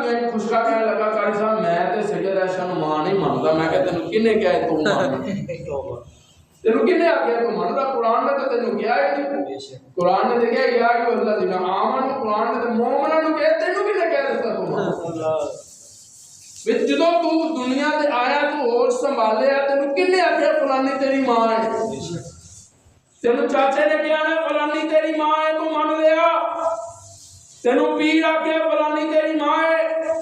मैं खुशका कहने लगा कारी साहब मैं ते सैयद आयशा नु मां नहीं मानदा। मैं कह तेनु किने कहा तू मान तेनु किने आख्या तू मानदा? कुरान ने तो तेनु कहा है, कुरान ने देखा या कि अल्लाह दिना आमन, कुरान ने तो मोमिना नु कहा तेनु किने कह दिता तू मान? विच जदों तू दुनिया ते आया तू होश संभाले तेनु किने आख्या फलानी तेरी मां है? तेनु चाचे ने कहा ना फलानी तेरी मां है तू मान लिया। तेनु पीर आख्या फलानी तेरी मां है,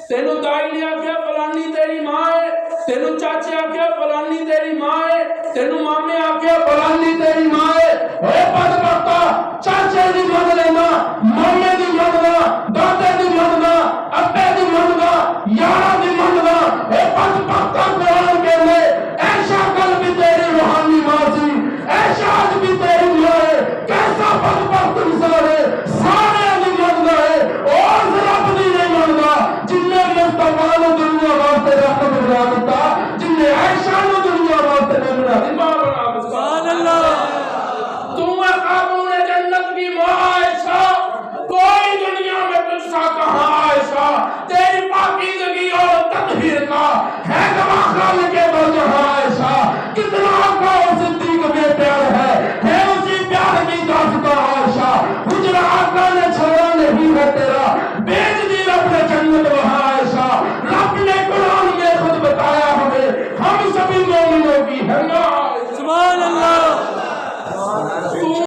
तेनु दाई ने आख्या फलानी तेरी मां है, तेनु चाचे आख्या फलानी तेरी मां है, तेनु मामे आख्या फलानी तेरी मां है। ओए बदबख्ता चाचे दी मन लेना, मामे दी मनना, दादे दी मनना, अब्बे दी मनना, यारा दी मनना। ए बदबख्ता कुरान कहले ऐशा कल भी तेरी रूहानी मां सी, ऐशा आज भी तेरी मां है। कैसा बदबख्त इंसान है, सारे दी मनना है और रब दी नहीं मनना। जिन्ने मुस्तफा नु दुनिया वास्ते रहमत बना दिता, जिन्ने ऐशा नु दुनिया वास्ते बना दी मां बना दी। सुभान अल्लाह। तुम खाबून जन्नत की मां ऐशा, कोई दुनिया में तुझसा कहां